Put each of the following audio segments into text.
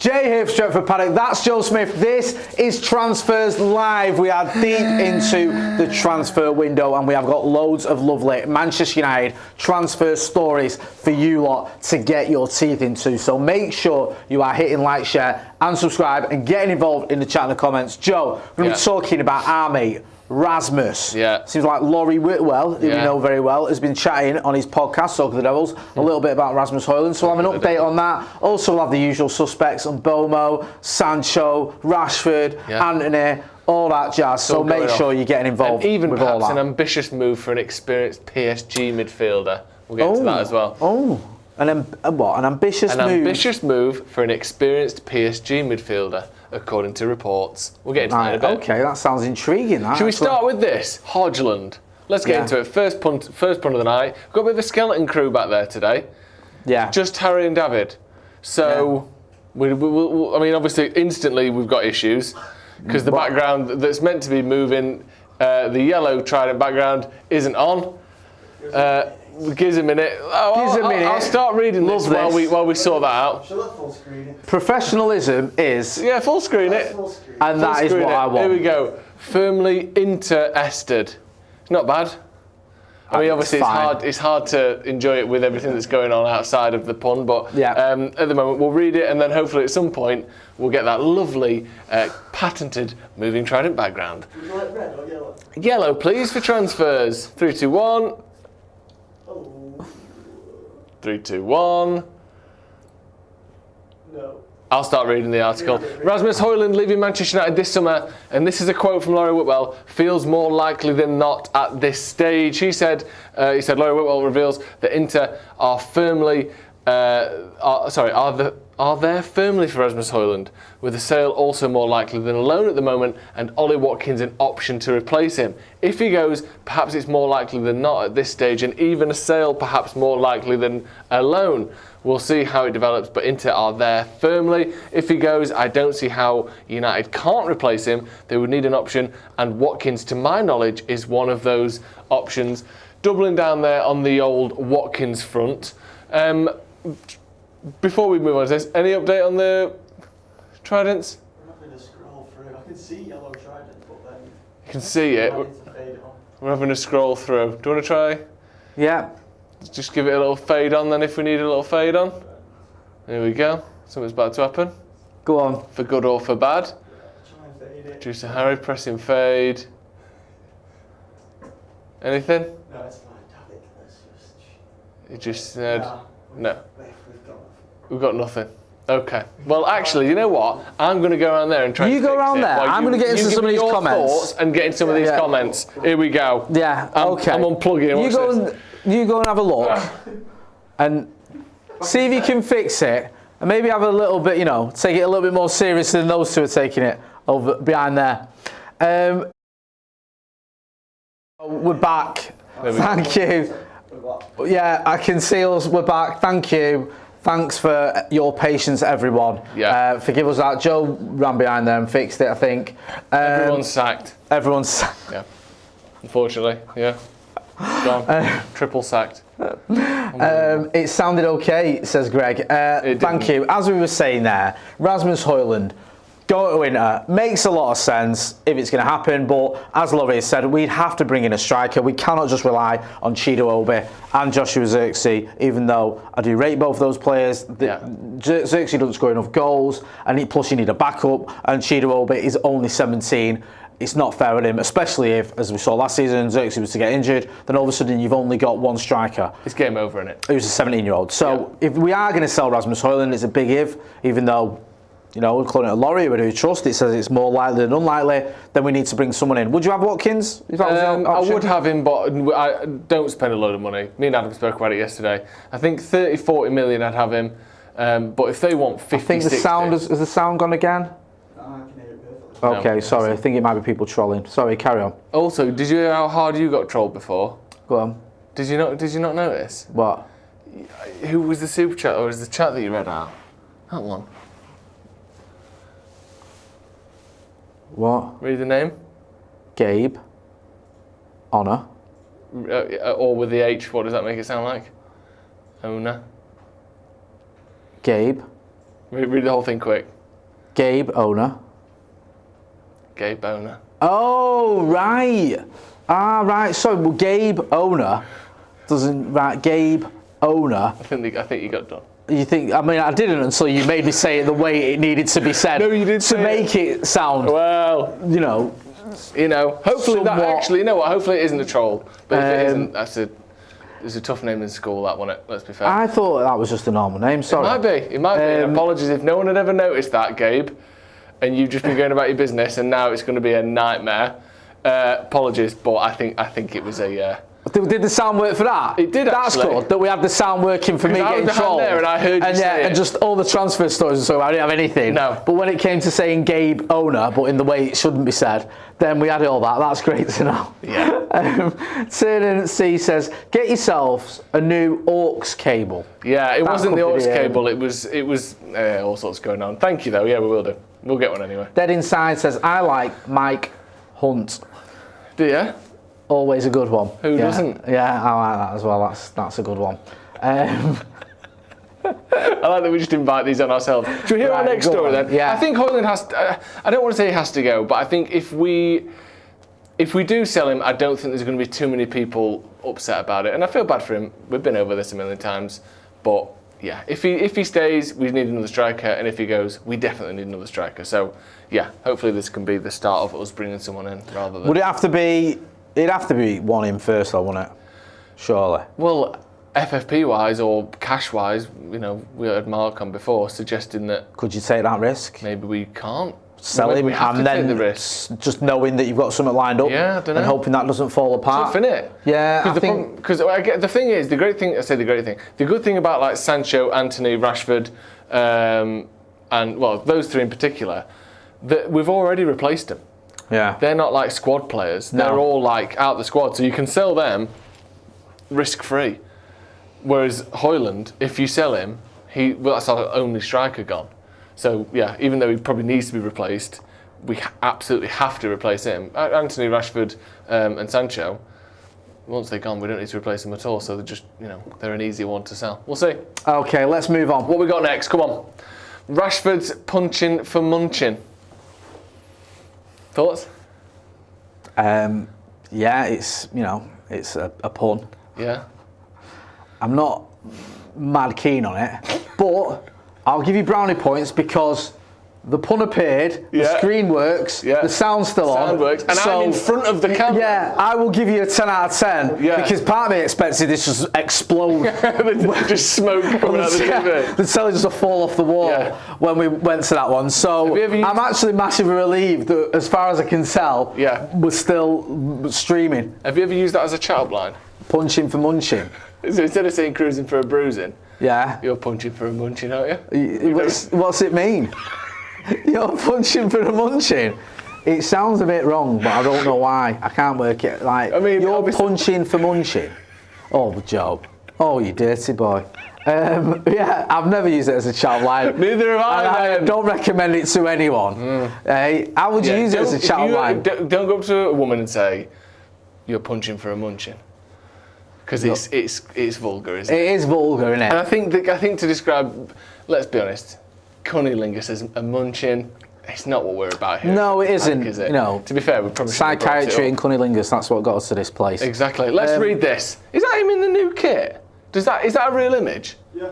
Jay here for Stretford Paddock. That's Joe Smith. This is Transfers Live. We are deep into the transfer window and we have got loads of lovely Manchester United transfer stories for you lot to get your teeth into. So make sure you are hitting like, share and subscribe and getting involved in the chat in the comments. Joe, we're going to be talking about our mate, Rasmus. Yeah. Seems like Ollie Whitwell, who we know very well, has been chatting on his podcast, Talk of the Devils, a little bit about Rasmus Hojlund. So we'll have an update on that. Also, we'll have the usual suspects on Bomo, Sancho, Rashford, Anthony, all that jazz. So make sure you're getting involved. And even with all perhaps that. an ambitious move for an experienced PSG midfielder. We'll get to that as well. An ambitious move? An ambitious move for an experienced PSG midfielder, according to reports. We'll get into that in a bit. Okay, that sounds intriguing. Should we start with this? Hojlund. Let's get into it. First punt of the night. We've got a bit of a skeleton crew back there today. Yeah. Just Harry and David. So, I mean, obviously, instantly we've got issues because the background that's meant to be moving, the yellow trident background, isn't on. Gives a minute. I'll start reading this while we sort that out. Shall I full screen it? Professionalism is... Yeah, full screen it. And that is what I want. Here we go. Firmly interested. Not bad. I mean, obviously it's hard to enjoy it with everything that's going on outside of the pun, but at the moment we'll read it and then hopefully at some point we'll get that lovely patented moving trident background. Would you like red or yellow? Yellow, please, for transfers. 3, 2, 1. 3, 2, 1. No. I'll start reading the article. Rasmus Hojlund leaving Manchester United this summer, and this is a quote from Ollie Whitwell, feels more likely than not at this stage. He said, Ollie Whitwell reveals that Inter are firmly, are there firmly for Rasmus Hojlund, with a sale also more likely than a loan at the moment, and Ollie Watkins an option to replace him. If he goes, perhaps it's more likely than not at this stage, and even a sale perhaps more likely than a loan. We'll see how it develops, but Inter are there firmly. If he goes, I don't see how United can't replace him. They would need an option, and Watkins, to my knowledge, is one of those options. Doubling down there on the old Watkins front. Before we move on to this, any update on the tridents? I'm not going to scroll through. I can see yellow trident, but then... You can see it. We're having to scroll through. Do you want to try? Yeah. Just give it a little fade on then if we need a little fade on. There we go. Something's about to happen. Go on. For good or for bad. Try and fade it. Producer Harry pressing fade. Anything? No, it's fine. David, let's just... You just said... No. We've We've got got nothing. nothing. Okay. Well, actually, you know what? I'm going to go around there and try. You go around there. I'm going to get into some of these comments. Thoughts and get into some of these comments. Here we go. Yeah. Okay. I'm unplugging. You go and have a look, and see if you can fix it, and maybe have a little bit. Take it a little bit more seriously than those two are taking it over behind there. We're back. Thank you. Yeah, I can see us. We're back. Thank you. Thanks for your patience, everyone. Yeah. Forgive us that. Joe ran behind there and fixed it, I think. Everyone's sacked. Everyone's sacked. Yeah. Unfortunately, yeah. Gone. Triple sacked. It sounded okay, says Greg. Thank you. As we were saying there, Rasmus Hojlund, going to Inter, makes a lot of sense if it's going to happen, but as Laurie said, we'd have to bring in a striker. We cannot just rely on Chido and Joshua Zirkzee, even though I do rate both of those players. Zirkzee doesn't score enough goals, and plus you need a backup, and Chido is only 17. It's not fair on him, especially if, as we saw last season, Zirkzee was to get injured, then all of a sudden you've only got one striker. It's game over, isn't it? Who's a 17-year-old. So if we are going to sell Rasmus Hojlund, it's a big if, even though, according to Laurie, we do trust, it says it's more likely than unlikely, then we need to bring someone in. Would you have Watkins? If that was your option? I would have him, but I don't spend a load of money. Me and Adam spoke about it yesterday. I think 30, 40 million I'd have him, but if they want 50, I think 60... has the sound gone again? I can hear it perfectly. Okay, sorry, I think it might be people trolling. Sorry, carry on. Also, did you hear how hard you got trolled before? Go on. Did you not notice? What? Who was the super chat, or was the chat that you read out? That one. What? Read the name. Gabe. Honor. Or with the H, what does that make it sound like? Owner. Gabe. Read the whole thing quick. Gabe owner. Gabe owner. Oh, right. Right. So, well, Gabe owner doesn't. Right, Gabe owner. I think you got done. You think? I mean, I didn't until you made me say it the way it needed to be said. No, you did to make it sound. Well, you know. Hopefully that somewhat, actually, you know what? Hopefully it isn't a troll. But if it isn't, it's a tough name in school. That one. Let's be fair. I thought that was just a normal name. Sorry. It might be. And apologies if no one had ever noticed that, Gabe, and you've just been going about your business, and now it's going to be a nightmare. Apologies, but I think it was a. Did the sound work for that? It did. That's actually. good that we had the sound working for me getting trolled. There and I heard you say it. And just all the transfer stories and so I didn't have anything. No. But when it came to saying Gabe owner, but in the way it shouldn't be said, then we had all that. That's great to know. Yeah. Turner C says, get yourselves a new aux cable. Yeah, it wasn't the aux could be cable. It was all sorts going on. Thank you though. Yeah, we will do. We'll get one anyway. Dead Inside says, I like Mike Hunt. Do you? Always a good one. Who doesn't? Yeah, I like that as well. That's a good one. I like that we just invite these on ourselves. Should we hear our next story then? Yeah. I think Hojlund has to, I don't want to say he has to go, but I think if we do sell him, I don't think there's going to be too many people upset about it. And I feel bad for him. We've been over this a million times. But yeah, if he stays, we need another striker. And if he goes, we definitely need another striker. So yeah, hopefully this can be the start of us bringing someone in rather than... Would it have to be... It'd have to be one in first though, wouldn't it? Surely. Well, FFP wise or cash wise, we had Mark on before suggesting that. Could you take that risk? Maybe we can't Sell him we have and to take then the risk. just knowing that you've got something lined up. Yeah, I don't know. And hoping that doesn't fall apart. Tough, innit? Yeah, Because the thing is, the good thing about like Sancho, Anthony, Rashford, and well, those three in particular, that we've already replaced them. Yeah. They're not like squad players. No. They're all like out the squad, so you can sell them risk-free. Whereas Hojlund, if you sell him, that's our only striker gone. So yeah, even though he probably needs to be replaced, we absolutely have to replace him. Anthony, Rashford, and Sancho. Once they're gone, we don't need to replace them at all. So they're just, they're an easy one to sell. We'll see. Okay, let's move on. What we got next? Come on. Rashford's punching for munching. Thoughts? Yeah, it's it's a pun. Yeah. I'm not mad keen on it, but I'll give you brownie points because the pun appeared, the screen works, the sound's still on. Sound works, and I'm in front of the camera. Yeah, I will give you a 10 out of 10 because part of me expected this to just explode. Just smoke coming out of the TV. The telly just fall off the wall when we went to that one. So I'm actually massively relieved that, as far as I can tell, we're still streaming. Have you ever used that as a chat line? Punching for munching. So instead of saying cruising for a bruising, you're punching for a munching, aren't you? What's it mean? You're punching for a munching. It sounds a bit wrong, but I don't know why. I can't work it. You're punching for munching. Oh, Joe. Oh, you dirty boy. I've never used it as a chat line. Neither have I. I don't recommend it to anyone. How would you use it as a chat line? Don't go up to a woman and say, "You're punching for a munching," because it's vulgar, isn't it? It is vulgar, isn't it? And I think to describe, let's be honest, cunnilingus as a munching. It's not what we're about here. No, it isn't. Is it? To be fair, we probably psychiatry and cunnilingus. That's what got us to this place. Exactly. Let's read this. Is that him in the new kit? Is that a real image? Yeah.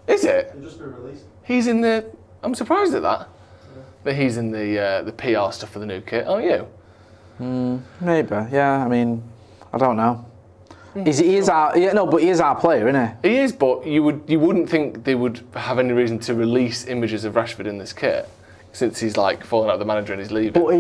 Is it? It's just been released. He's in the. I'm surprised at that. Yeah. That he's in the PR stuff for the new kit. Aren't you? Maybe. Yeah. I mean, I don't know. He is our but he is our player, isn't he? He is, but you wouldn't think they would have any reason to release images of Rashford in this kit, since he's like falling out of the manager and he's leaving. But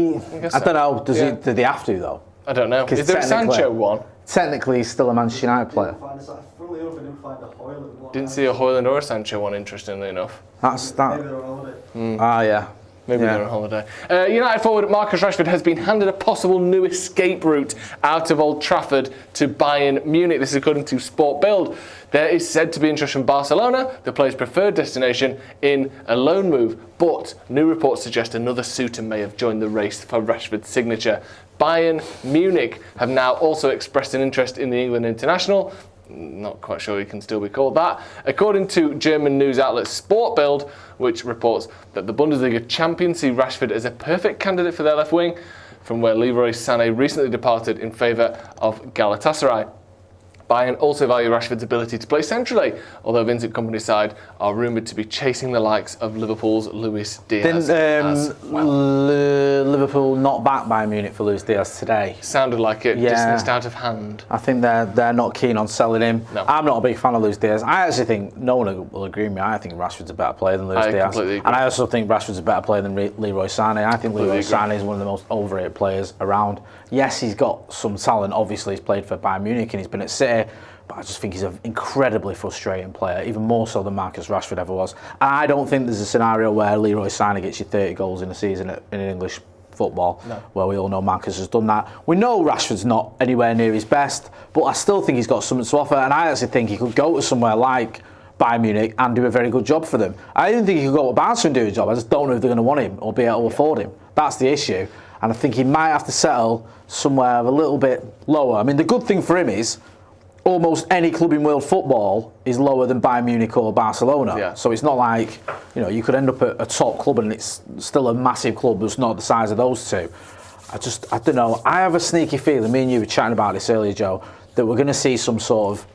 I don't know. Did they have to though? I don't know. Is there a Sancho one? Technically, he's still a Manchester United player. Funnily enough, I didn't find a Hojlund one. Didn't see a Hojlund or a Sancho one, interestingly enough. That's that. Maybe they're on holiday. Yeah. Maybe they're on holiday. United forward Marcus Rashford has been handed a possible new escape route out of Old Trafford to Bayern Munich. This is according to Sport Bild. There is said to be interest from Barcelona, the player's preferred destination, in a loan move. But new reports suggest another suitor may have joined the race for Rashford's signature. Bayern Munich have now also expressed an interest in the England international. Not quite sure he can still be called that. According to German news outlet Sportbild, which reports that the Bundesliga champions see Rashford as a perfect candidate for their left wing, from where Leroy Sané recently departed in favour of Galatasaray. Bayern also value Rashford's ability to play centrally, although Vincent Kompany's side are rumoured to be chasing the likes of Liverpool's Luis Diaz. Didn't Liverpool not back Bayern Munich for Luis Diaz today? Sounded like it, dismissed out of hand. I think they're not keen on selling him. No. I'm not a big fan of Luis Diaz. I actually think, no one will agree with me, I think Rashford's a better player than Luis Diaz. Completely agree. And I also think Rashford's a better player than Leroy Sané. I think Leroy Sané is one of the most overrated players around. Yes, he's got some talent. Obviously, he's played for Bayern Munich and he's been at City. But I just think he's an incredibly frustrating player, even more so than Marcus Rashford ever was. And I don't think there's a scenario where Leroy Sané gets you 30 goals in a season in English football, where we all know Marcus has done that. We know Rashford's not anywhere near his best, but I still think he's got something to offer, and I actually think he could go to somewhere like Bayern Munich and do a very good job for them. I even think he could go to Barca and do a job. I just don't know if they're going to want him or be able to afford him. That's the issue. And I think he might have to settle somewhere a little bit lower. I mean, the good thing for him is almost any club in world football is lower than Bayern Munich or Barcelona. Yeah. So it's not like, you could end up at a top club and it's still a massive club that's not the size of those two. I don't know. I have a sneaky feeling, me and you were chatting about this earlier, Joe, that we're going to see some sort of,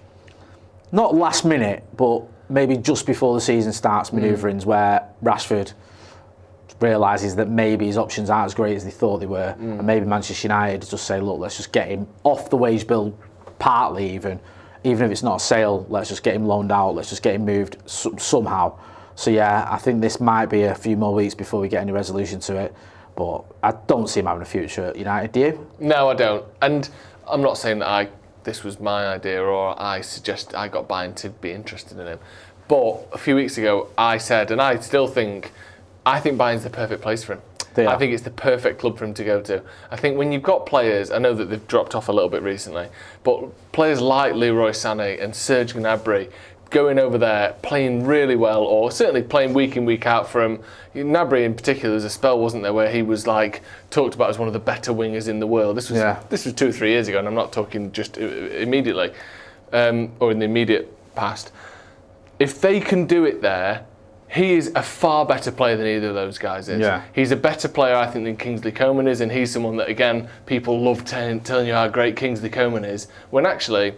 not last minute, but maybe just before the season starts, manoeuvrings where Rashford realises that maybe his options aren't as great as they thought they were. And maybe Manchester United just say, look, let's just get him off the wage bill, partly even if it's not a sale, let's just get him loaned out, let's just get him moved somehow. So yeah, I think this might be a few more weeks before we get any resolution to it, but I don't see him having a future at United, do you? No, I don't. And I'm not saying that this was my idea or I suggest I got Bayern to be interested in him. But a few weeks ago I said, and I still think, I think Bayern's the perfect place for him. I think it's the perfect club for him to go to. I think when you've got players, I know that they've dropped off a little bit recently, but players like Leroy Sané and Serge Gnabry going over there, playing really well, or certainly playing week in, week out for him. Gnabry in particular, there's a spell, wasn't there, where he was talked about as one of the better wingers in the world. This was 2 or 3 years ago, and I'm not talking just immediately, or in the immediate past. If they can do it there, he is a far better player than either of those guys is. Yeah. He's a better player, I think, than Kingsley Coman is, and he's someone that, again, people love telling you how great Kingsley Coman is, when actually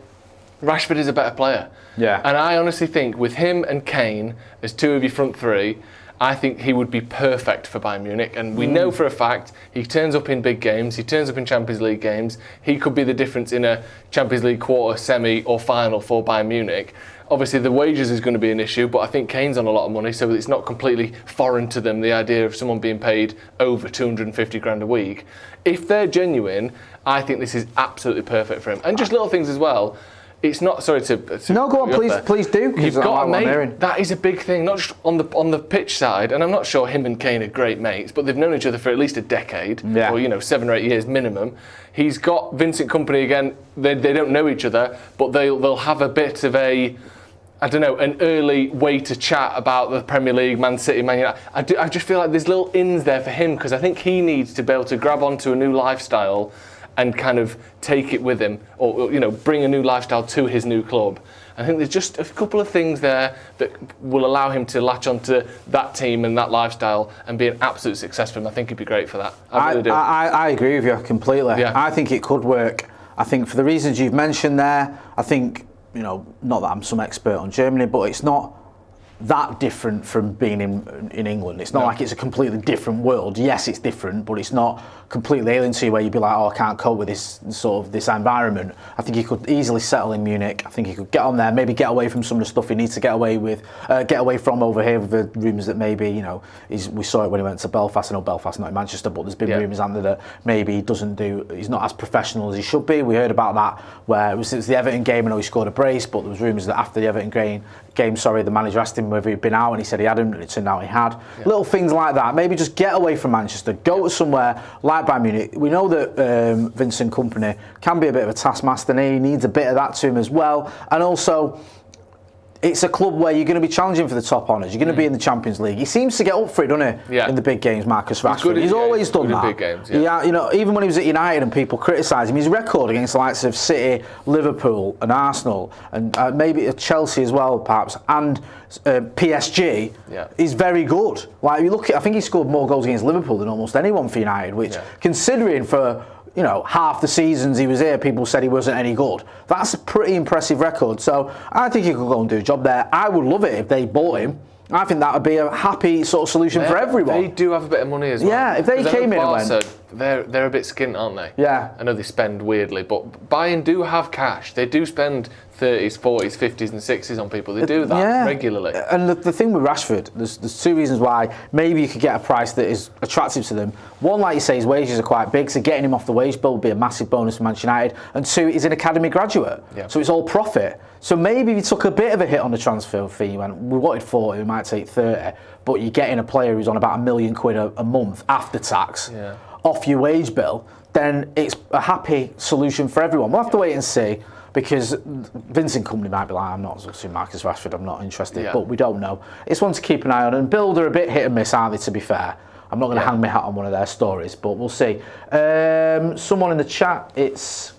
Rashford is a better player. Yeah. And I honestly think with him and Kane as two of your front three, I think he would be perfect for Bayern Munich. And we know for a fact he turns up in big games, he turns up in Champions League games. He could be the difference in a Champions League quarter, semi or final for Bayern Munich. Obviously the wages is going to be an issue, but I think Kane's on a lot of money, so it's not completely foreign to them, the idea of someone being paid over 250 grand a week. If they're genuine, I think this is absolutely perfect for him. And just little things as well. It's not, sorry to no, go on, please do. You've got a mate. That is a big thing, not just on the pitch side. And I'm not sure him and Kane are great mates, but they've known each other for at least a decade, or 7 or 8 years minimum. He's got Vincent Kompany again. They don't know each other, but they'll have a bit of a, I don't know, an early way to chat about the Premier League, Man City, Man United. I just feel like there's little ins there for him, because I think he needs to be able to grab onto a new lifestyle and kind of take it with him, or bring a new lifestyle to his new club. I think there's just a couple of things there that will allow him to latch onto that team and that lifestyle and be an absolute success for him. I think he'd be great for that. I really do. I agree with you completely. Yeah. I think it could work. I think for the reasons you've mentioned there, I think, not that I'm some expert on Germany, but it's not that different from being in England. It's not like it's a completely different world. Yes, it's different, but it's not completely alien to you where you'd be like, I can't cope with this environment. I think he could easily settle in Munich. I think he could get on there, maybe get away from some of the stuff he needs to get away from over here, with the rumours that maybe, we saw it when he went to Belfast. I know Belfast, not in Manchester, but there's been rumours under that maybe he's not as professional as he should be. We heard about that where it was the Everton game. I know he scored a brace, but there was rumours that after the Everton game, the manager asked him whether he'd been out, and he said he hadn't, and it turned out he had. Yeah. Little things like that. Maybe just get away from Manchester, go to somewhere like Bayern Munich. We know that Vincent Kompany can be a bit of a taskmaster, and he needs a bit of that to him as well. And also, it's a club where you're going to be challenging for the top honours. You're going to be in the Champions League. He seems to get up for it, doesn't he? Yeah. In the big games, Marcus Rashford. He's always done that. Big games, yeah. You know, even when he was at United and people criticise him, his record against the likes of City, Liverpool, and Arsenal, and maybe Chelsea as well, perhaps, and PSG, is very good. Like you look at, I think he scored more goals against Liverpool than almost anyone for United, which, considering for half the seasons he was here, people said he wasn't any good. That's a pretty impressive record. So I think he could go and do a job there. I would love it if they bought him. I think that would be a happy sort of solution for everyone. They do have a bit of money as well. Yeah, if they came in and went... They're a bit skint, aren't they? Yeah. I know they spend weirdly, but Bayern do have cash. They do spend 30s, 40s, 50s and 60s on people. They do that regularly. And the thing with Rashford, there's two reasons why maybe you could get a price that is attractive to them. One, like you say, his wages are quite big, so getting him off the wage bill would be a massive bonus for Manchester United. And two, he's an academy graduate, so it's all profit. So maybe if you took a bit of a hit on the transfer fee, you went, we wanted 40, we might take 30, but you're getting a player who's on about £1 million a month after tax. Off your wage bill, then it's a happy solution for everyone. We'll have to wait and see, because Vincent Kompany might be like, I'm not suing Marcus Rashford, I'm not interested, but we don't know. It's one to keep an eye on, and Build are a bit hit and miss, aren't they, to be fair? I'm not going to hang my hat on one of their stories, but we'll see. Someone in the chat, it's...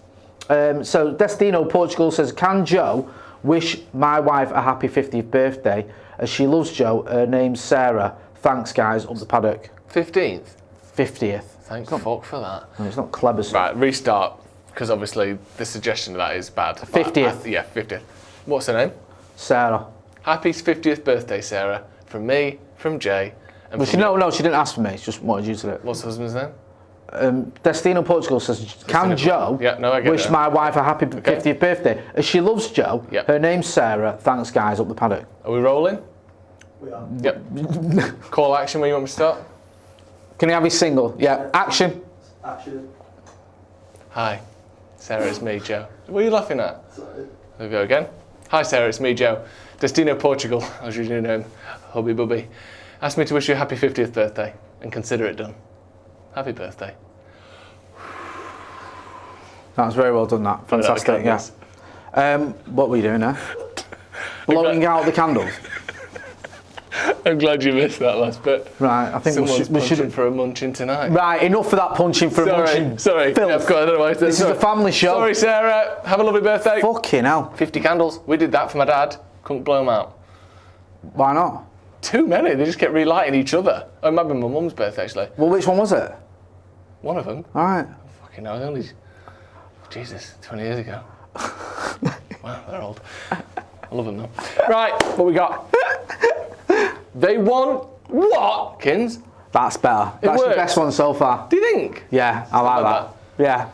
so Destino Portugal says, can Joe wish my wife a happy 50th birthday, as she loves Joe, her name's Sarah. Thanks, guys, up the paddock. 15th? 50th. Thank fuck for that. No, it's not clever. Right, restart, because obviously the suggestion of that is bad. 50th. Yeah, 50th. What's her name? Sarah. Happy 50th birthday, Sarah. From me, from Jay. And Well, she didn't ask for me. She just wanted you to do it. What's the husband's name? Destino Portugal says, can Joe wish my wife a happy 50th birthday? As she loves Joe, her name's Sarah. Thanks, guys, up the paddock. Are we rolling? We are. Yep. Call action, where you want me to start? Can he have his single? Yeah. Action. Action. Hi, Sarah, it's me, Joe. What are you laughing at? Sorry. There we go again. Hi, Sarah, it's me, Joe. Destino Portugal, as your new name, Hubby Bubby, asked me to wish you a happy 50th birthday and consider it done. Happy birthday. That was very well done, that. Fantastic, what were you doing there? Blowing out the candles. I'm glad you missed that last bit. Right, I think we should for a munching tonight. Right, enough of that punching for a munching. Sorry, filth. Yeah, of course, I don't know why this is a family show. Sorry, Sarah. Have a lovely birthday. Fucking hell. 50 candles. We did that for my dad. Couldn't blow them out. Why not? Too many. They just kept relighting each other. Oh, it might be my mum's birthday, actually. Well, which one was it? One of them. All right. Fucking hell, only... Jesus, 20 years ago. Wow, they're old. I love them though. Right, what we got? They want Watkins. That's better. That's your best one so far. Do you think? Yeah, I like that. Yeah.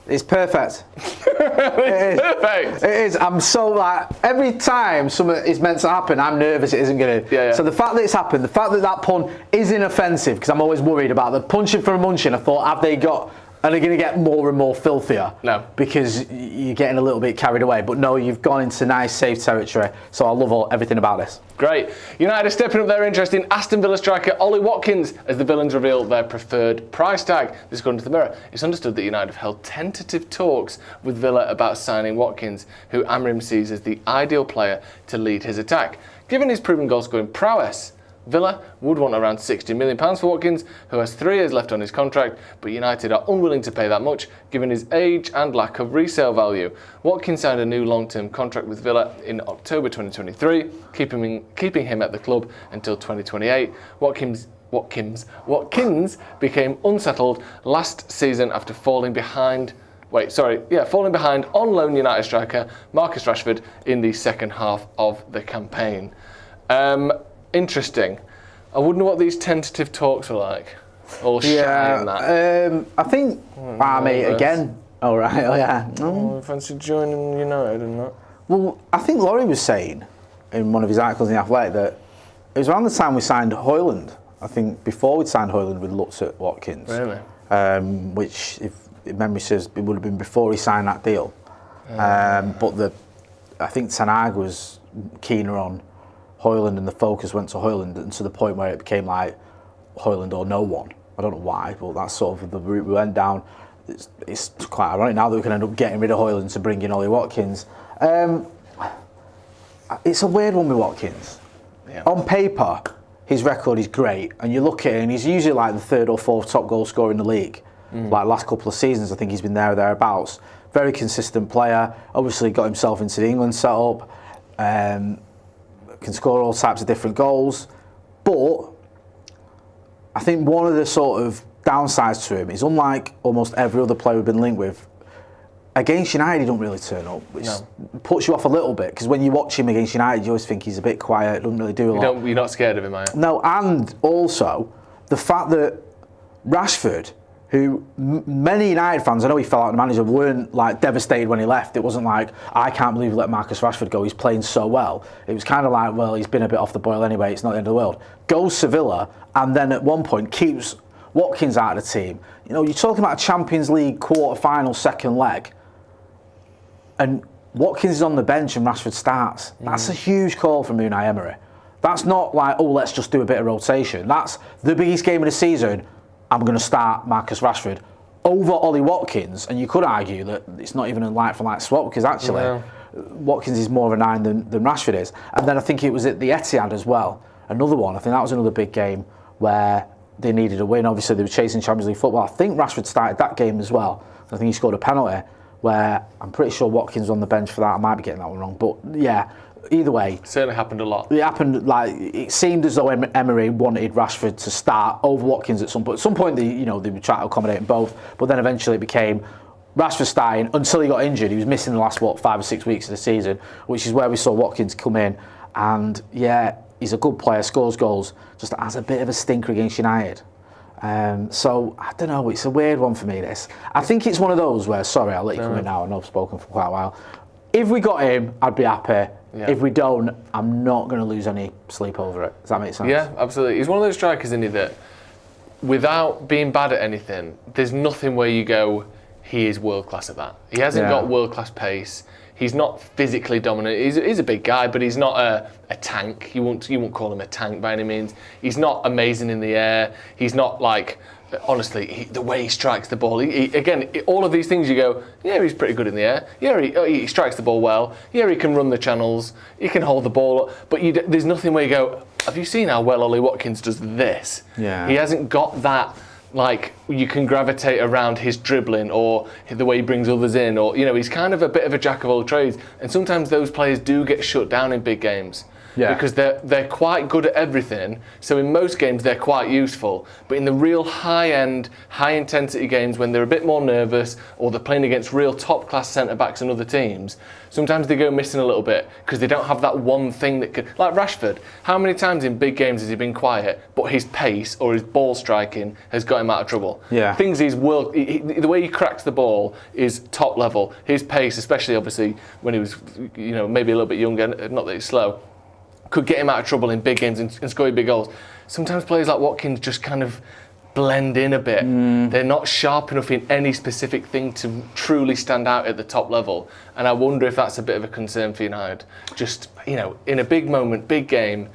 It's perfect. It is. Perfect. It is. I'm so like, every time something is meant to happen, I'm nervous it isn't going to. Yeah. So the fact that it's happened, the fact that that pun isn't offensive, because I'm always worried about the punching for a munching, I thought, have they got... Are they going to get more and more filthier? No. Because you're getting a little bit carried away. But no, you've gone into nice, safe territory. So I love everything about this. Great. United are stepping up their interest in Aston Villa striker Ollie Watkins as the Villains reveal their preferred price tag. This according to the Mirror. It's understood that United have held tentative talks with Villa about signing Watkins, who Amrim sees as the ideal player to lead his attack. Given his proven goal-scoring prowess, Villa would want around £60 million for Watkins, who has 3 years left on his contract, but United are unwilling to pay that much given his age and lack of resale value. Watkins signed a new long-term contract with Villa in October 2023, keeping him at the club until 2028. Watkins became unsettled last season after falling behind on loan United striker Marcus Rashford in the second half of the campaign. Interesting. I wouldn't know what these tentative talks are like. All shy and that. I think Army again. Oh right. Oh yeah. Oh, fancy joining United and that. Well, I think Laurie was saying in one of his articles in The Athletic that it was around the time we signed Hojlund. I think before we'd signed Hojlund, we'd looked at Watkins. Really? Which, if memory serves, it would have been before he signed that deal. But I think Ten Hag was keener on Hojlund, and the focus went to Hojlund, and to the point where it became like Hojlund or no one. I don't know why, but that's sort of the route we went down. It's quite ironic now that we can end up getting rid of Hojlund to bring in Ollie Watkins. it's a weird one with Watkins. Yeah. On paper, his record is great, and you look at it, and he's usually like the 3rd or 4th top goal scorer in the league. Like last couple of seasons, I think he's been there or thereabouts. Very consistent player. Obviously, got himself into the England setup. Can score all types of different goals, but I think one of the sort of downsides to him is, unlike almost every other player we've been linked with, against United he don't really turn up, which puts you off a little bit, because when you watch him against United you always think he's a bit quiet, doesn't really do a lot. You're not scared of him, are you? No, and also the fact that Rashford, who many United fans, I know he fell out of the manager, weren't like devastated when he left. It wasn't like, I can't believe we let Marcus Rashford go, he's playing so well. It was kind of like, well, he's been a bit off the boil anyway, it's not the end of the world. Goes Sevilla, and then at one point keeps Watkins out of the team. You know, you're talking about a Champions League quarter-final second leg, and Watkins is on the bench and Rashford starts. That's a huge call from Unai Emery. That's not like, oh, let's just do a bit of rotation. That's the biggest game of the season. I'm going to start Marcus Rashford over Ollie Watkins, and you could argue that it's not even a like-for-like swap, because actually Watkins is more of a 9 than Rashford is. And then I think it was at the Etihad as well, another one. I think that was another big game where they needed a win. Obviously, they were chasing Champions League football. I think Rashford started that game as well. I think he scored a penalty where I'm pretty sure Watkins was on the bench for that. I might be getting that one wrong, but yeah. Either way, it certainly happened a lot. It happened, like, it seemed as though Emery wanted Rashford to start over Watkins at some point. At some point, they would try to accommodate them both, but then eventually it became Rashford starting until he got injured. He was missing the last 5 or 6 weeks of the season, which is where we saw Watkins come in. And yeah, he's a good player, scores goals, just has a bit of a stinker against United. So I don't know. It's a weird one for me. This, I think it's one of those where, sorry, I'll let you come in now. I know I've spoken for quite a while. If we got him, I'd be happy. Yeah. If we don't, I'm not going to lose any sleep over it. Does that make sense? Yeah, absolutely. He's one of those strikers, isn't he, that without being bad at anything, there's nothing where you go, he is world class at that. He hasn't got world class pace. He's not physically dominant. He's a big guy, but he's not a tank. You won't call him a tank by any means. He's not amazing in the air. He's not like, honestly, the way he strikes the ball. Again, all of these things you go, yeah, he's pretty good in the air. Yeah, he strikes the ball well. Yeah, he can run the channels. He can hold the ball. But there's nothing where you go, have you seen how well Ollie Watkins does this? Yeah. He hasn't got that, like, you can gravitate around his dribbling or the way he brings others in, or, he's kind of a bit of a jack of all trades. And sometimes those players do get shut down in big games. Yeah. Because they're quite good at everything, so in most games they're quite useful. But in the real high-end, high-intensity games, when they're a bit more nervous or they're playing against real top-class centre-backs and other teams, sometimes they go missing a little bit because they don't have that one thing that could... Like Rashford, how many times in big games has he been quiet, but his pace or his ball striking has got him out of trouble? Yeah. Things the way he cracks the ball is top level. His pace, especially obviously when he was, maybe a little bit younger, not that he's slow, could get him out of trouble in big games and score big goals. Sometimes players like Watkins just kind of blend in a bit. They're not sharp enough in any specific thing to truly stand out at the top level. And I wonder if that's a bit of a concern for United. Just, in a big moment, big game,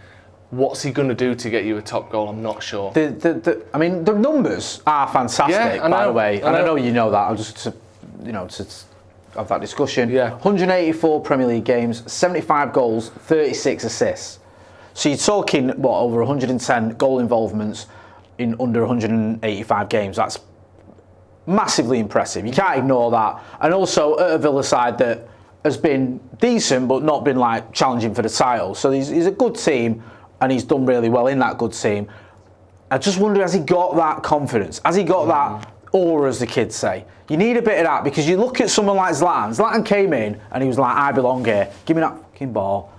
what's he going to do to get you a top goal? I'm not sure. The numbers are fantastic, by the way. And I know you know that. I'll just, to have that discussion. Yeah. 184 Premier League games, 75 goals, 36 assists. So you're talking, over 110 goal involvements in under 185 games. That's massively impressive. You can't ignore that. And also at a Villa side that has been decent, but not been like challenging for the title. So he's a good team, and he's done really well in that good team. I just wonder, has he got that confidence? Has he got that aura, as the kids say? You need a bit of that, because you look at someone like Zlatan. Zlatan came in and he was like, I belong here. Give me that fucking ball.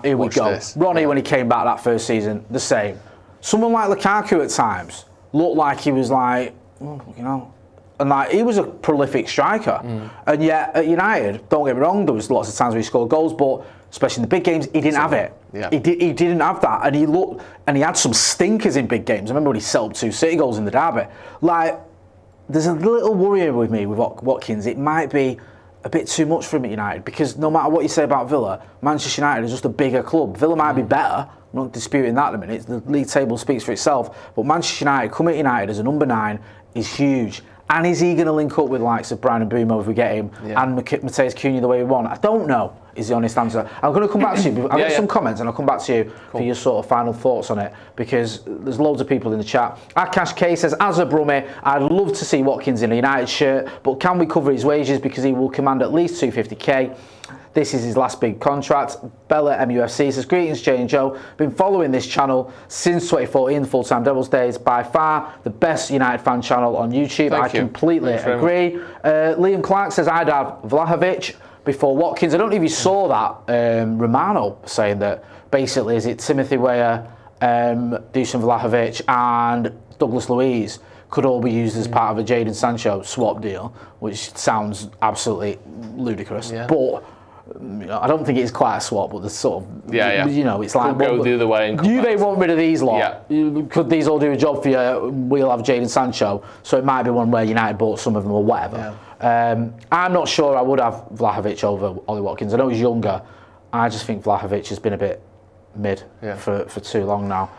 Here we go. Ronnie, when he came back that first season, the same. Someone like Lukaku at times looked like he was like, and like he was a prolific striker. And yet at United, don't get me wrong, there was lots of times where he scored goals, but especially in the big games, he didn't have it. Yeah. He didn't have that, and he had some stinkers in big games. I remember when he set up 2 City goals in the derby. Like, there's a little worry with me with Watkins. It might be a bit too much for him at United, because no matter what you say about Villa, Manchester United is just a bigger club. Villa might be better. I'm not disputing that in a minute. The league table speaks for itself. But Manchester United, coming at United as a number 9, is huge. And is he going to link up with the likes of Brian and Bumo if we get him, and Mateus Cunha the way we want? I don't know, is the honest answer. I'm going to come back to you. I'll get some comments and I'll come back to you for your sort of final thoughts on it, because there's loads of people in the chat. Akash K says, as a Brummie, I'd love to see Watkins in a United shirt, but can we cover his wages because he will command at least 250k? This is his last big contract. Bella MUFC says, greetings Jay and Joe. Been following this channel since 2014, the full-time Devils days. By far the best United fan channel on YouTube. I completely agree. Liam Clark says, I'd have Vlahovic before Watkins. I don't know if you saw that. Romano saying that basically, is it Timothy Weah, Dusan Vlahovic and Douglas Luiz could all be used as part of a Jadon Sancho swap deal, which sounds absolutely ludicrous. But I don't think it's quite a swap, but the sort of, you know, it's like, go the other way. And Juve want rid of these lot. Could these all do a job for you? We'll have Jadon Sancho. So it might be one where United bought some of them or whatever. I'm not sure I would have Vlahovic over Ollie Watkins. I know he's younger. I just think Vlahovic has been a bit mid for too long now.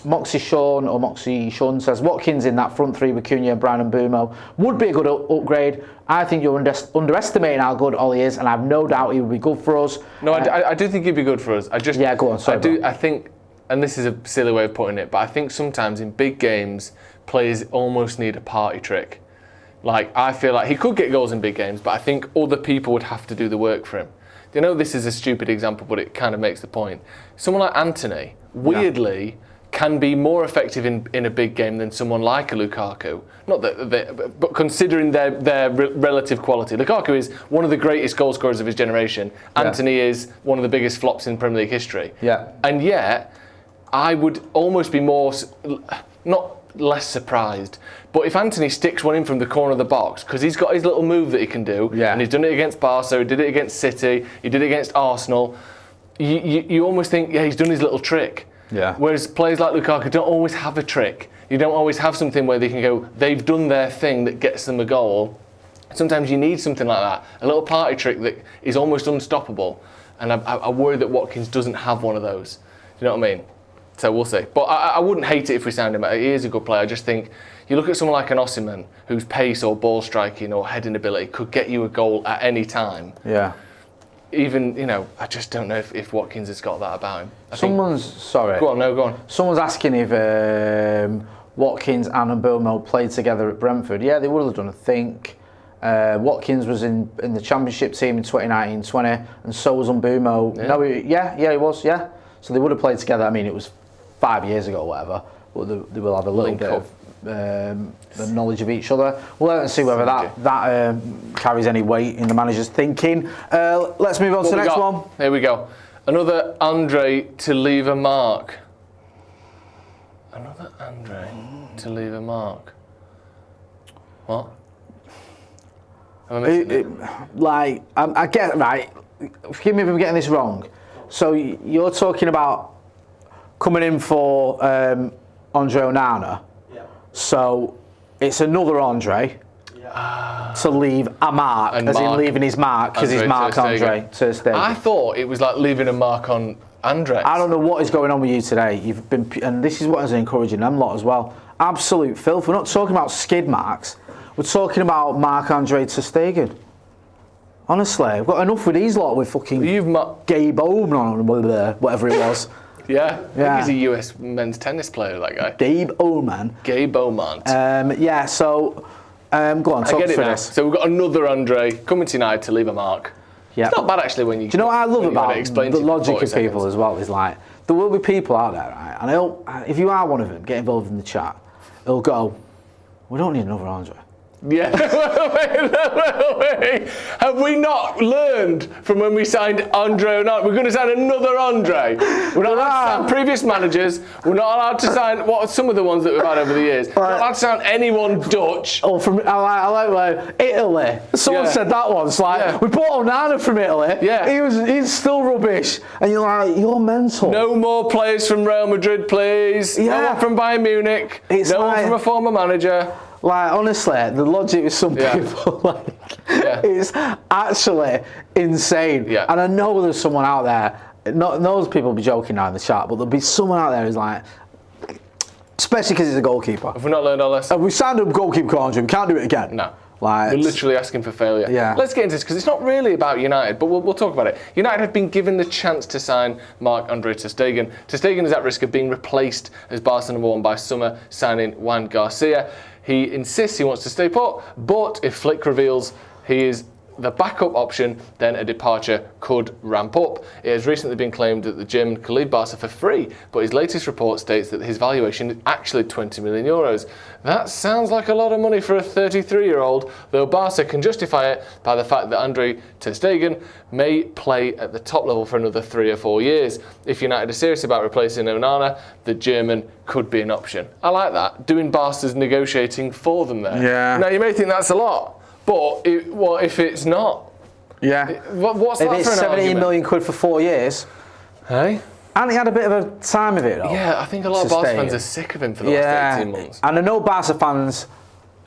Moxie Sean says, Watkins in that front three with Cunha, Brown and Bumo would be a good upgrade. I think you're underestimating how good Ollie is, and I have no doubt he would be good for us. No, I do think he'd be good for us. Go on, sorry. I think, and this is a silly way of putting it, but I think sometimes in big games, players almost need a party trick. Like, I feel like he could get goals in big games, but I think other people would have to do the work for him. You know, this is a stupid example, but it kind of makes the point. Someone like Antony, weirdly, can be more effective in a big game than someone like a Lukaku. Not that, but considering their relative quality. Lukaku is one of the greatest goal scorers of his generation. Antony is one of the biggest flops in Premier League history. And yet, I would almost be more, not less surprised, but if Antony sticks one in from the corner of the box, because he's got his little move that he can do, and he's done it against Barca, he did it against City, he did it against Arsenal, you almost think, he's done his little trick. Whereas players like Lukaku don't always have a trick. You don't always have something where they can go, they've done their thing that gets them a goal. Sometimes you need something like that, a little party trick that is almost unstoppable. And I worry that Watkins doesn't have one of those. Do you know what I mean? So we'll see. But I wouldn't hate it if we signed him. He is a good player. I just think you look at someone like an Osimhen, whose pace or ball striking or heading ability could get you a goal at any time. Even, you know, I just don't know if Watkins has got that about him. Sorry. Go on. Someone's asking if Watkins and Mbeumo played together at Brentford. Yeah, they would have done, I think. Watkins was in the Championship team in 2019-20, and so was Mbeumo. No, he was, So they would have played together. I mean, it was 5 years ago or whatever, but they will have a little bit of the knowledge of each other. We'll let and see whether that carries any weight in the manager's thinking. Let's move on to the next one. Here we go. Another Andre to leave a mark. Another Andre to leave a mark. What? Am I missing it? I get, right, forgive me if I'm getting this wrong. So you're talking about coming in for Andre Onana. So it's another Andre to leave a mark, as in leaving his mark, because he's Marc-Andre Ter Stegen. I thought it was like leaving a mark on Andre. I don't know what is going on with you today. You've been, and this is what is encouraging them lot as well. Absolute filth. We're not talking about skid marks. We're talking about Marc-Andre Ter Stegen. Honestly, I've got enough with these lot with fucking Gabe Oman or whatever it was. I think he's a US men's tennis player, that guy. Gabe Oman. So go on, talk through this. So we've got another Andre coming tonight to leave a mark. It's not bad actually when you... Do you know what I love about the logic of people as well? Is like, there will be people out there, right? And if you are one of them, get involved in the chat. They'll go, we don't need another Andre. Wait. Have we not learned from when we signed Andre Onana? We're going to sign another Andre. We're not allowed to sign previous managers. We're not allowed to sign some of the ones that we've had over the years. We're not allowed to sign anyone Dutch. Or from I like Italy. Someone said that once. Like we bought Onana from Italy. He's still rubbish. And you're like, you're mental. No more players from Real Madrid, please. No one from Bayern Munich. No one from a former manager. Like, honestly, the logic with some people, it's actually insane. And I know there's someone out there, those people will be joking now in the chat, but there'll be someone out there who's like, Especially because he's a goalkeeper. Have we not learned our lesson? And we signed a goalkeeper contract, we can't do it again. No. Like, We're literally asking for failure. Yeah. Let's get into this because it's not really about United, but we'll talk about it. United have been given the chance to sign Marc-Andre Ter Stegen. Ter Stegen is at risk of being replaced as Barca number 1 by summer signing Juan Garcia. He insists he wants to stay put, but if Flick reveals he is the backup option, then a departure could ramp up. It has recently been claimed that the German could leave Barca for free, but his latest report states that his valuation is actually 20 million euros. That sounds like a lot of money for a 33-year-old, though Barca can justify it by the fact that Andre Ter Stegen may play at the top level for another 3 or 4 years. If United are serious about replacing Onana, the German could be an option. I like that, doing Barca's negotiating for them there. Yeah. Now, you may think that's a lot. But what if it's not? Yeah. What's if that it's for an 17 argument? million quid for 4 years, Hey? and he had a bit of a time of it though. Yeah, I think a lot of Barca fans are sick of him for the last 18 months. And I know Barca fans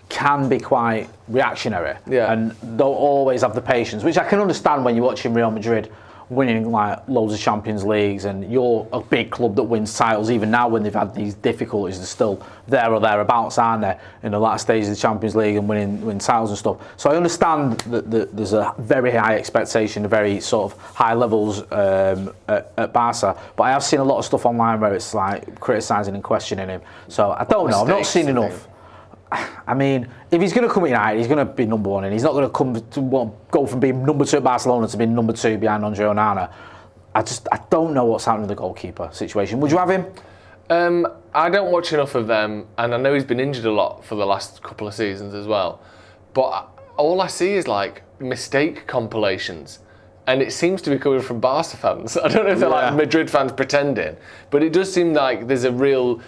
can be quite reactionary and don't always have the patience, which I can understand when you're watching Real Madrid winning like loads of Champions Leagues, and you're a big club that wins titles. Even now when they've had these difficulties, they're still there or thereabouts, aren't they, in the latter stages of the Champions League and winning titles and stuff. So I understand that there's a very high expectation, a very sort of high levels at Barca, but I have seen a lot of stuff online where it's like criticising and questioning him. So I don't know, I've not seen enough. I mean, if he's going to come at United, he's going to be number 1, and he's not going to go from being number 2 at Barcelona to being number 2 behind Andre Onana. I don't know what's happening with the goalkeeper situation. Would you have him? I don't watch enough of them, and I know he's been injured a lot for the last couple of seasons as well. But all I see is like mistake compilations, and it seems to be coming from Barca fans. I don't know if they're like Madrid fans pretending, but it does seem like there's a real,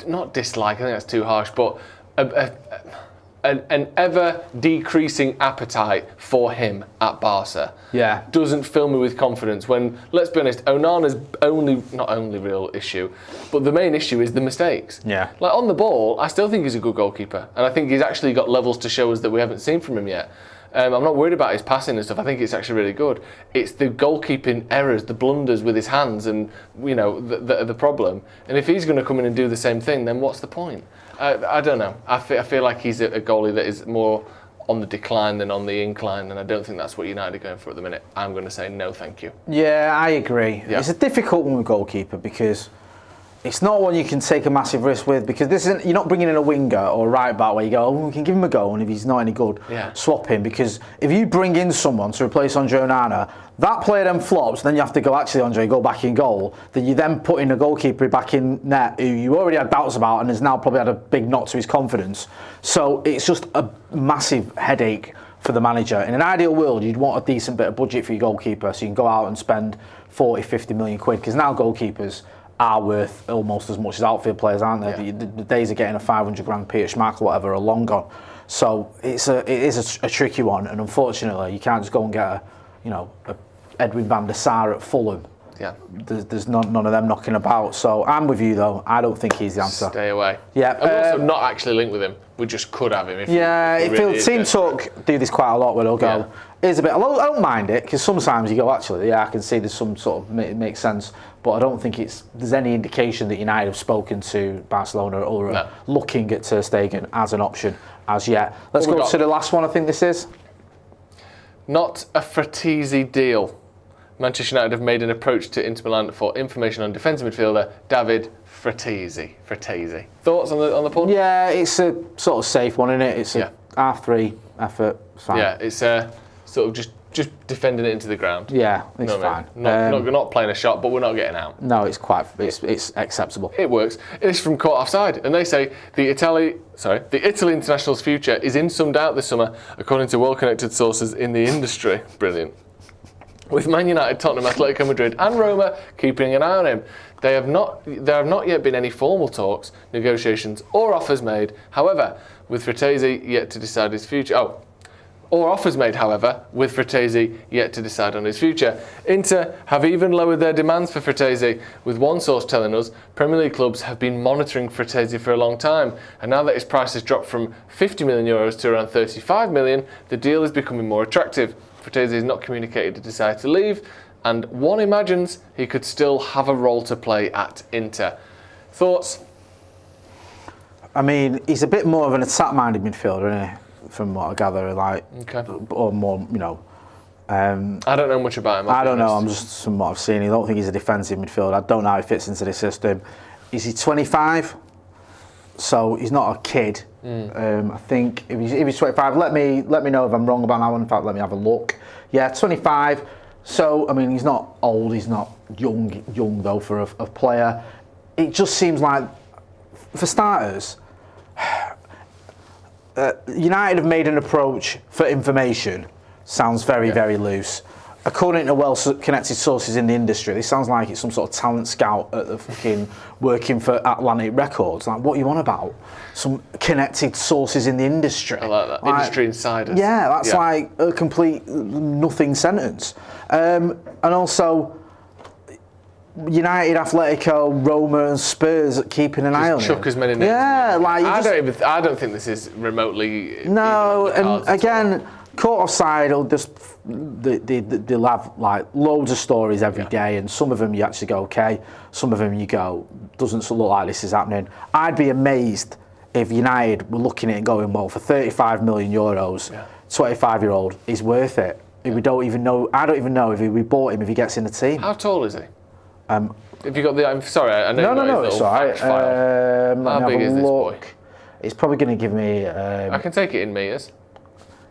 not dislike, I think that's too harsh, but an ever decreasing appetite for him at Barca. Yeah. Doesn't fill me with confidence when, let's be honest, Onana's not only real issue, but the main issue is the mistakes. Yeah. Like on the ball, I still think he's a good goalkeeper, and I think he's actually got levels to show us that we haven't seen from him yet. I'm not worried about his passing and stuff. I think it's actually really good. It's the goalkeeping errors, the blunders with his hands, and that are the problem. And if he's going to come in and do the same thing, then what's the point? I don't know. I feel like he's a goalie that is more on the decline than on the incline, and I don't think that's what United are going for at the minute. I'm going to say no, thank you. Yeah, I agree. Yeah. It's a difficult one with goalkeeper because it's not one you can take a massive risk with, because you're not bringing in a winger or a right back where you go, we can give him a go, and if he's not any good, swap him. Because if you bring in someone to replace Andre Onana, that player then flops, then you have to go, actually, Andre, go back in goal. Then you then put in a goalkeeper back in net who you already had doubts about and has now probably had a big knock to his confidence. So it's just a massive headache for the manager. In an ideal world, you'd want a decent bit of budget for your goalkeeper so you can go out and spend 40, 50 million quid, because now goalkeepers are worth almost as much as outfield players, aren't they? Yeah. The days of getting a 500 grand Peter Schmeichel or whatever are long gone. So it is a tricky one, and unfortunately you can't just go and get a Edwin van der Sar at Fulham. Yeah. There's none of them knocking about. So I'm with you though. I don't think he's the answer. Stay away. Yeah. I'm also not actually linked with him. We just could have him. Team Talk do this quite a lot where they'll go, here's a bit, I don't mind it, because sometimes you go, actually, I can see there's some sort of, it makes sense, but I don't think there's any indication that United have spoken to Barcelona or looking at Ter Stegen as an option as yet. Let's go to the last one, I think this is. Not a Frattesi deal. Manchester United have made an approach to Inter Milan for information on defensive midfielder Davide Frattesi. Thoughts on the point? Yeah, it's a sort of safe one, isn't it? It's a R3 effort. Fine. Yeah, it's sort of just defending it into the ground. Yeah, it's fine. Not playing a shot, but we're not getting out. No, it's acceptable. It works. It's from caught offside, and they say the Italy international's future is in some doubt this summer, according to well-connected sources in the industry. Brilliant. With Man United, Tottenham, Atletico Madrid and Roma keeping an eye on him. There have not yet been any formal talks, negotiations or offers made. However, with Frattesi yet to decide his future. Or offers made, however, with Frattesi yet to decide on his future. Inter have even lowered their demands for Frattesi, with one source telling us Premier League clubs have been monitoring Frattesi for a long time, and now that his price has dropped from 50 million euros to around 35 million, the deal is becoming more attractive. Frattesi has not communicated a desire to leave, and one imagines he could still have a role to play at Inter. Thoughts? I mean, he's a bit more of an attack-minded midfielder, isn't he? From what I gather, like, or more, you know. I don't know much about him. I don't know. I'm just from what I've seen. I don't think he's a defensive midfielder. I don't know how he fits into the system. Is he 25? So he's not a kid. I think if he's 25, let me know if I'm wrong about that one. In fact, let me have a look. Yeah, 25. So I mean, he's not old. He's not young though for a player. It just seems like, for starters, United have made an approach for information. Sounds very loose. According to well-connected sources in the industry, this sounds like it's some sort of talent scout at the fucking working for Atlantic Records. Like, what are you on about? Some connected sources in the industry. I like that. Industry insiders. Yeah, that's like a complete nothing sentence. And also, United, Atletico, Roma, and Spurs keeping an eye on him. Chuck as many names. Yeah, like I don't think this is remotely. No, and again, caught offside, they'll have like loads of stories every day, and some of them you actually go okay, some of them you go doesn't look like this is happening. I'd be amazed if United were looking at it and going, well, for 35 million euros, 25-year-old is worth it. We don't even know. I don't even know if we bought him if he gets in the team. How tall is he? If you got the, I'm sorry, I know. No, it's alright. How big is this boy? It's probably going to give me. I can take it in meters.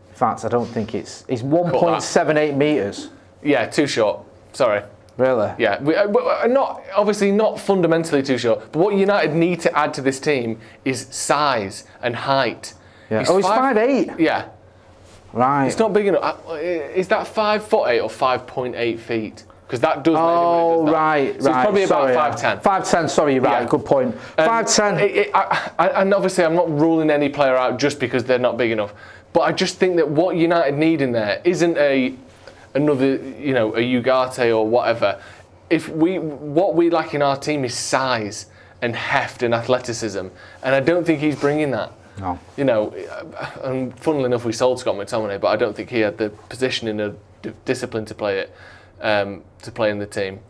In fact, I don't think it's 1.78 meters. Yeah, too short. Sorry. Really? Yeah, not obviously not fundamentally too short. But what United need to add to this team is size and height. Yeah. He's 5'8". Yeah. Right. It's not big enough. Is that 5'8" or 5.8 feet? Because that does. Oh, right. So it's probably about 5'10". 5'10". Sorry, you're right. Good point. 5'10". And obviously, I'm not ruling any player out just because they're not big enough. But I just think that what United need in there isn't another, a Ugarte or whatever. What we lack in our team is size and heft and athleticism, and I don't think he's bringing that. No. And funnily enough, we sold Scott McTominay, but I don't think he had the position in a discipline to play it, to play in the team.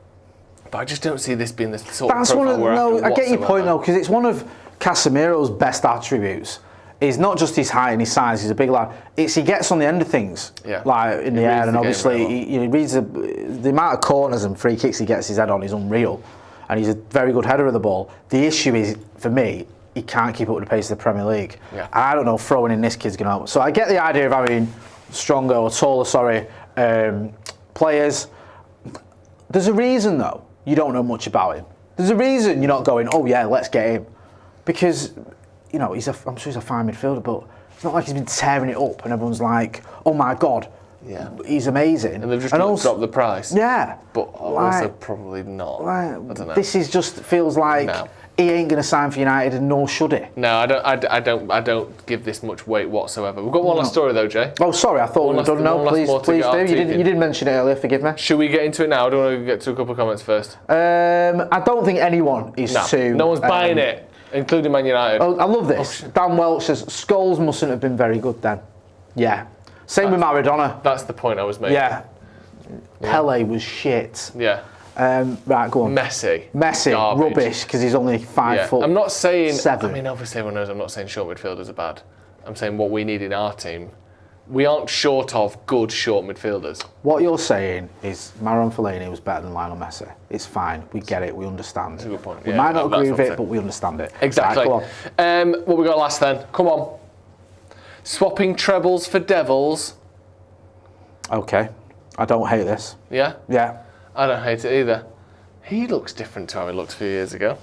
But I just don't see this being the sort of profile we're after. I get your point though, because it's one of Casemiro's best attributes. Is not just his height and his size, he's a big lad. It's he gets on the end of things, like in the air, and obviously he reads the amount of corners and free kicks he gets his head on is unreal, and he's a very good header of the ball. The issue is, for me, he can't keep up with the pace of the Premier League. Yeah. I don't know, throwing in this kid's going to help. So I get the idea of having stronger or taller, players. There's a reason though you don't know much about him. There's a reason you're not going, oh yeah, let's get him, because. I'm sure he's a fine midfielder, but it's not like he's been tearing it up and everyone's like, oh my God, he's amazing. And they've just dropped the price. Yeah. But also probably not. I don't know. This is just feels like he ain't going to sign for United, and nor should he. No, I don't give this much weight whatsoever. We've got one last story though, Jay. Oh, sorry, I thought we'd done. No, please do. You didn't mention it earlier, forgive me. Should we get into it now? I don't want to get to a couple of comments first. I don't think anyone is too... No one's buying it. Including Man United. Oh, I love this. Dan Welch says, Scholes mustn't have been very good then. Yeah. Same with Maradona. That's the point I was making. Yeah. Pele was shit. Yeah. Right, go on. Messi, garbage. Rubbish, because he's only 5 foot. I'm not saying... 7. I mean, obviously everyone knows I'm not saying short midfielders are bad. I'm saying what we need in our team. We aren't short of good short midfielders. What you're saying is Marouane Fellaini was better than Lionel Messi. It's fine. We get it. We understand. That's a good point. We might not agree with it, but we understand it. Exactly. Right, go on. What we got last then? Come on. Swapping trebles for devils. Okay. I don't hate this. Yeah? Yeah. I don't hate it either. He looks different to how he looked a few years ago.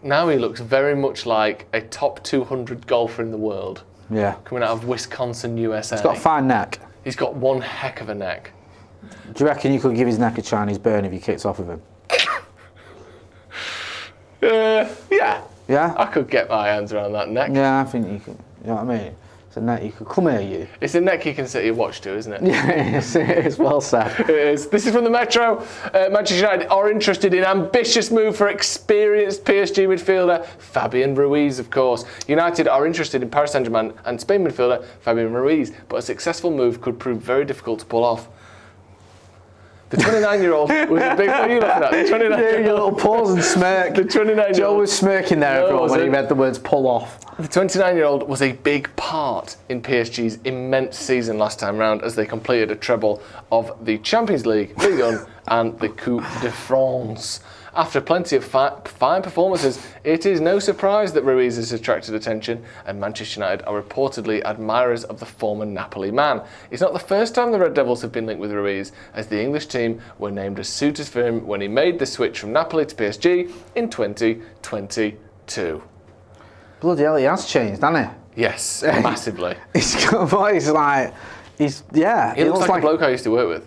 Now he looks very much like a top 200 golfer in the world. Yeah. Coming out of Wisconsin, USA. He's got a fine neck. He's got one heck of a neck. Do you reckon you could give his neck a Chinese burn if you kicked off of him? Yeah. Yeah? I could get my hands around that neck. Yeah, I think you could. You know what I mean? It's a neck you could come here, you. It's a neck you can set your watch to, isn't it? Yeah, it is. Well said. It is. This is from the Metro. Manchester United are interested in ambitious move for experienced PSG midfielder Fabian Ruiz, of course. United are interested in Paris Saint-Germain and Spain midfielder Fabian Ruiz, but a successful move could prove very difficult to pull off. The 29-year-old was a big. What are you looking at? The 29-year-old. Your little pause and smirk. The 29-year-old. Joe was smirking there, No, everyone, when he wasn't. read the words pull off. The 29-year-old was a big part in PSG's immense season last time round as they completed a treble of the Champions League, Ligue 1 and the Coupe de France. After plenty of fine performances, it is no surprise that Ruiz has attracted attention, and Manchester United are reportedly admirers of the former Napoli man. It's not the first time the Red Devils have been linked with Ruiz, as the English team were named as suitors for him when he made the switch from Napoli to PSG in 2022. Bloody hell, he has changed, hasn't Yes, massively. he? He's got a voice like, He looks like a bloke I used to work with.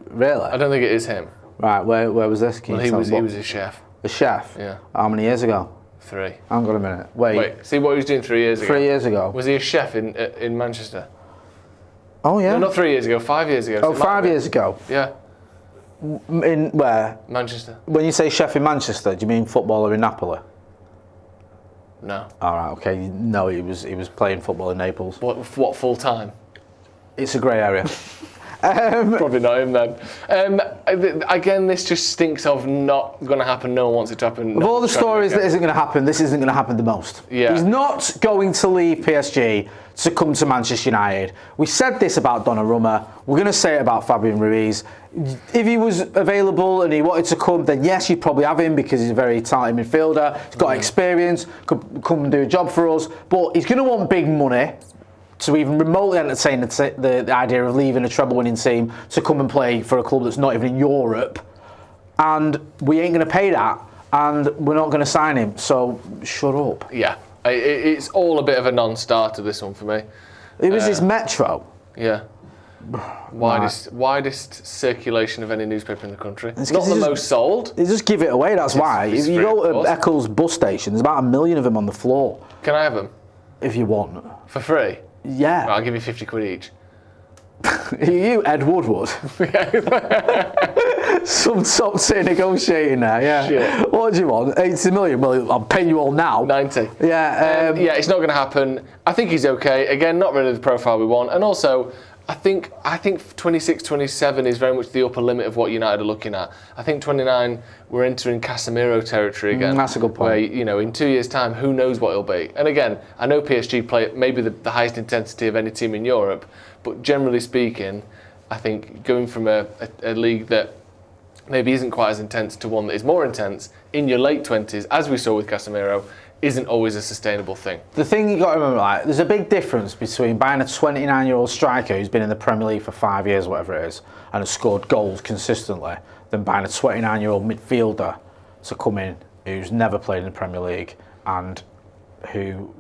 Really? I don't think it is him. Right, where was this? Well, he was a chef. A chef? Yeah. How many years ago? 3. Hang on a minute. Wait. See what he was doing 3 years ago? 3 years ago. Was he a chef in Manchester? Oh, yeah. No, not 3 years ago, 5 years ago. Oh, 5 years ago. Yeah. In where? Manchester. When you say chef in Manchester, do you mean footballer in Napoli? No. All right, okay. No, he was playing football in Naples. What full time? It's a grey area. Probably not him then. Again, this just stinks of not going to happen. No one wants it to happen. Of all the stories that isn't going to happen, this isn't going to happen the most. Yeah. He's not going to leave PSG to come to Manchester United. We said this about Donnarumma. We're going to say it about Fabian Ruiz. If he was available and he wanted to come, then yes, you'd probably have him because he's a very talented midfielder. He's got experience, could come and do a job for us. But he's going to want big money to even remotely entertain the idea of leaving a treble-winning team to come and play for a club that's not even in Europe. And we ain't going to pay that, and we're not going to sign him. So shut up. Yeah, it's all a bit of a non-starter, this one for me. It was his Metro. Yeah. Widest circulation of any newspaper in the country. It's Not 'cause the he most sold. They just give it away, that's why. it's If you free, go of to course. Eccles bus station, there's about 1 million of them on the floor, Can I have them? if you want. For free? Yeah. I'll give you 50 quid each. You, Ed Woodward. Some top tier negotiating there, yeah. Shit. What do you want? 80 million? Well, I'll pay you all now. 90. Yeah. Yeah, it's not going to happen. I think he's okay. Again, not really the profile we want. And also, I think 26, 27 is very much the upper limit of what United are looking at. I think 29, we're entering Casemiro territory again. That's a good point. Where, in 2 years' time, who knows what he'll be. And again, I know PSG play at maybe the highest intensity of any team in Europe, but generally speaking, I think going from a league that maybe isn't quite as intense to one that is more intense in your late 20s, as we saw with Casemiro, isn't always a sustainable thing. The thing you got to remember, like, there's a big difference between buying a 29-year-old striker who's been in the Premier League for 5 years, whatever it is, and has scored goals consistently, than buying a 29-year-old midfielder to come in who's never played in the Premier League and who,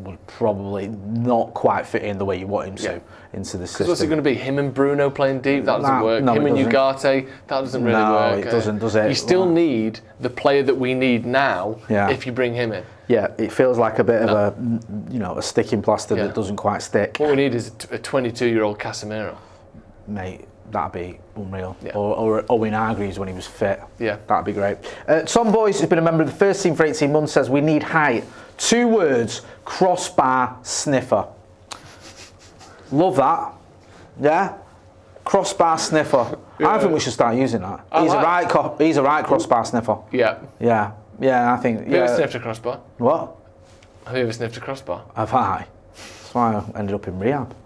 would probably not quite fit in the way you want him to into the system. What's it going to be? Him and Bruno playing deep? That doesn't work. No, him and doesn't. Ugarte? That doesn't really work. No, it doesn't, does it? You still need the player that we need now if you bring him in. Yeah, it feels like a bit of a sticking plaster that doesn't quite stick. What we need is a 22-year-old Casemiro. Mate, that'd be unreal. Yeah. Or Owen Hargreaves when he was fit. Yeah. That'd be great. Tom Boyce has been a member of the first team for 18 months, says we need height. 2 words, crossbar sniffer. Love that. Yeah? Crossbar sniffer. I think we should start using that. He's a right crossbar sniffer. Yeah. Yeah. Yeah, I think. Have you ever sniffed a crossbar? What? Have you ever sniffed a crossbar? Have I? That's why I ended up in rehab.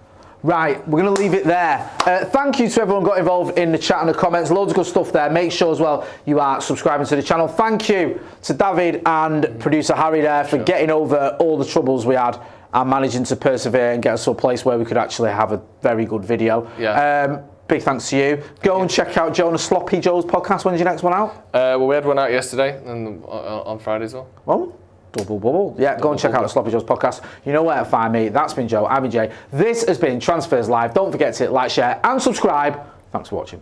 Right, we're going to leave it there. Thank you to everyone who got involved in the chat and the comments. Loads of good stuff there. Make sure as well you are subscribing to the channel. Thank you to David and producer Harry there for getting over all the troubles we had and managing to persevere and get us to a place where we could actually have a very good video. Yeah. Big thanks to you. Go and check out Joe and Sloppy Joe's podcast. When's your next one out? Well, we had one out yesterday and on Friday as well. Oh. Double bubble. Yeah, go and check out the Sloppy Joe's podcast. You know where to find me. That's been Joe. I've been Jay. This has been Transfers Live. Don't forget to like, share and subscribe. Thanks for watching.